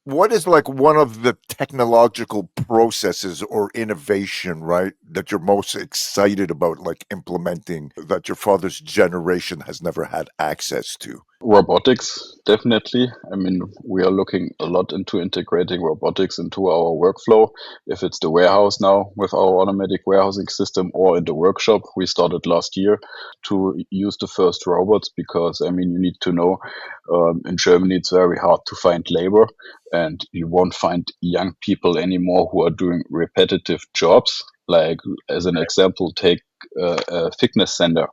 What is like one of the technological processes or innovation, right, that you're most excited about, like implementing that your father's generation has never had access to? Robotics, definitely. I mean, we are looking a lot into integrating robotics into our workflow. If it's the warehouse now with our automatic warehousing system or in the workshop, we started last year to use the first robots because, I mean, you need to know in Germany it's very hard to find labor and you won't find young people anymore who are doing repetitive jobs. Like, as an example, take a fitness center.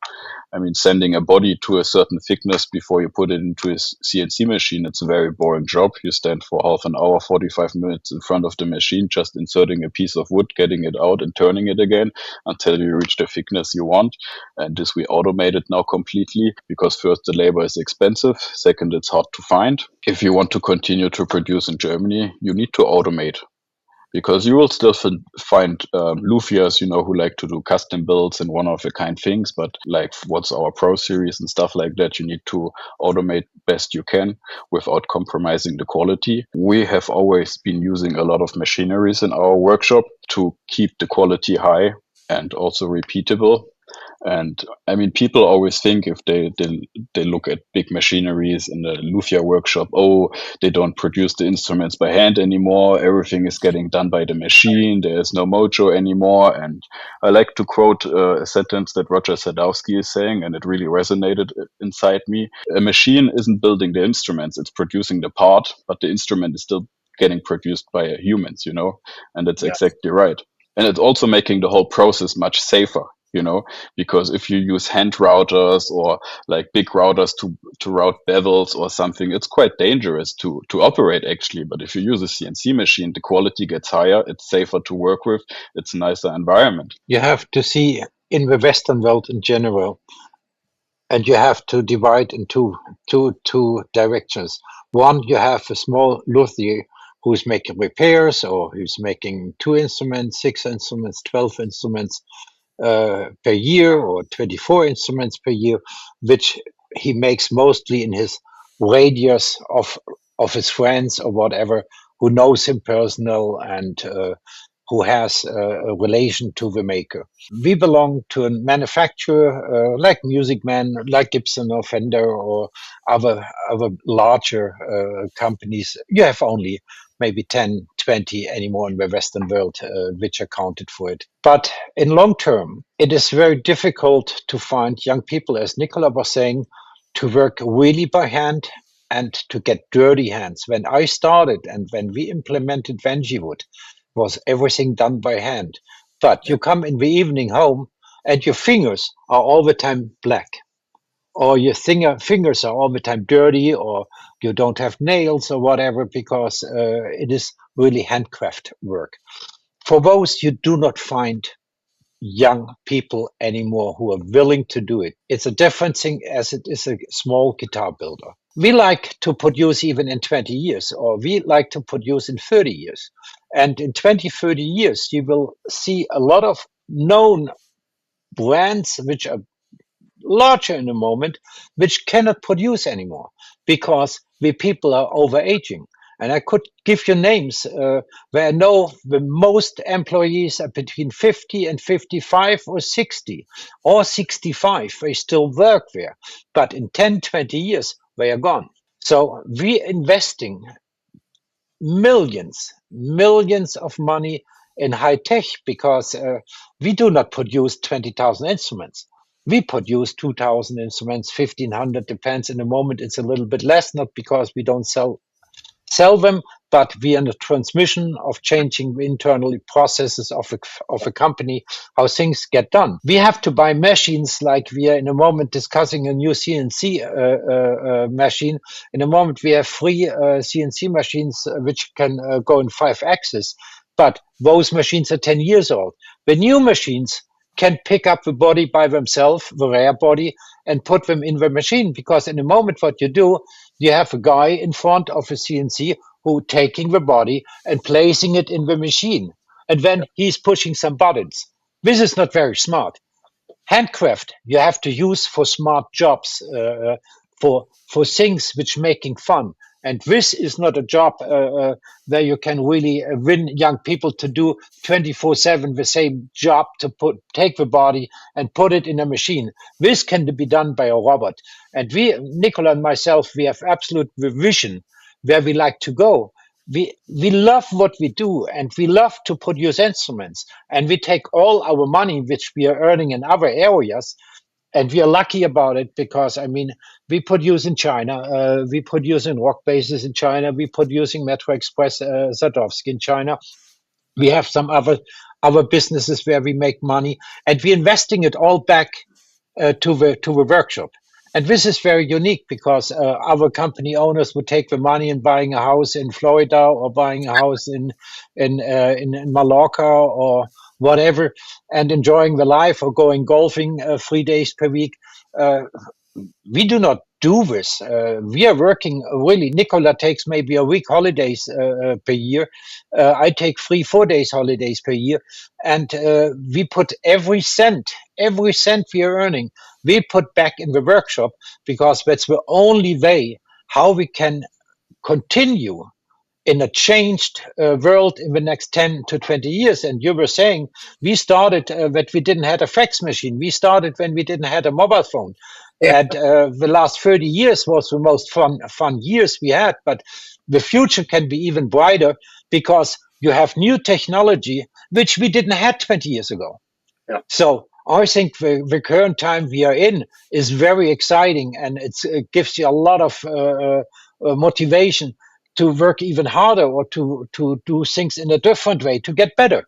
I mean, sending a body to a certain thickness before you put it into a CNC machine, it's a very boring job. You stand for half an hour, 45 minutes in front of the machine, just inserting a piece of wood, getting it out and turning it again until you reach the thickness you want. And this we automated now completely because first, the labor is expensive. Second, it's hard to find. If you want to continue to produce in Germany, you need to automate because you will still find luthiers, who like to do custom builds and one of a kind things. But like what's our Pro series and stuff like that, you need to automate best you can without compromising the quality. We have always been using a lot of machineries in our workshop to keep the quality high and also repeatable. And I mean, people always think if they look at big machineries in the luthier workshop, oh, they don't produce the instruments by hand anymore. Everything is getting done by the machine. There's no mojo anymore. And I like to quote a sentence that Roger Sadowski is saying, and it really resonated inside me. A machine isn't building the instruments; it's producing the part, but the instrument is still getting produced by humans. And that's Yeah. exactly right. And it's also making the whole process much safer, because if you use hand routers or like big routers to route bevels or something, it's quite dangerous to operate actually. But if you use a CNC machine, the quality gets higher, it's safer to work with, it's a nicer environment. You have to see in the Western world in general, and you have to divide in two directions. One, you have a small luthier who's making repairs or who's making 2 instruments, 6 instruments, 12 instruments per year or 24 instruments per year, which he makes mostly in his radius of his friends or whatever, who knows him personal and who has a relation to the maker. We belong to a manufacturer like Music Man, like Gibson or Fender or other larger companies. You have only maybe 10, 20 anymore in the Western world, which accounted for it. But in long term, it is very difficult to find young people, as Nicola was saying, to work really by hand and to get dirty hands. When I started and when we implemented Vengiwood, was everything done by hand. But Yeah. you come in the evening home and your fingers are all the time black, or your fingers are all the time dirty, or you don't have nails or whatever, because it is really handcraft work. For those, you do not find young people anymore who are willing to do it. It's a different thing as it is a small guitar builder. We like to produce even in 20 years, or we like to produce in 30 years. And in 20, 30 years, you will see a lot of known brands which are larger in the moment, which cannot produce anymore because the people are overaging. And I could give you names where I know the most employees are between 50 and 55 or 60 or 65. They still work there. But in 10, 20 years, they are gone. So we're investing millions of money in high tech because we do not produce 20,000 instruments. We produce 2,000 instruments, 1,500, depends. In the moment, it's a little bit less, not because we don't sell them, but we are in the transmission of changing the internal processes of a company, how things get done. We have to buy machines, like we are in a moment discussing a new CNC machine. In a moment, we have three CNC machines which can go in 5 axis, but those machines are 10 years old. The new machines can pick up the body by themselves, the rare body, and put them in the machine. Because in the moment, what you do, you have a guy in front of a CNC who taking the body and placing it in the machine. And then he's pushing some buttons. This is not very smart. Handcraft you have to use for smart jobs, for things which making fun. And this is not a job where you can really win young people to do 24/7 the same job, to take the body and put it in a machine. This can be done by a robot. And Nicola and myself, we have absolute vision where we like to go. We love what we do, and we love to produce instruments, and we take all our money which we are earning in other areas, and we are lucky about it, because I mean, we produce in China, we produce in rock bases in China, we producing Metro Express Sadovsk in China. We have some other businesses where we make money, and we're investing it all back to the workshop. And this is very unique, because our company owners would take the money and buying a house in Florida, or buying a house in Mallorca or whatever, and enjoying the life, or going golfing 3 days per week. We do not do this. We are working really. Nicola takes maybe a week holidays per year. I take 3-4 days holidays per year, and we put every cent we are earning, we put back in the workshop, because that's the only way how we can continue in a changed world in the next 10 to 20 years. And you were saying we started that we didn't have a fax machine. We started when we didn't have a mobile phone. And the last 30 years was the most fun years we had. But the future can be even brighter, because you have new technology which we didn't have 20 years ago. Yeah. So I think the current time we are in is very exciting, and it gives you a lot of motivation to work even harder, or to do things in a different way to get better.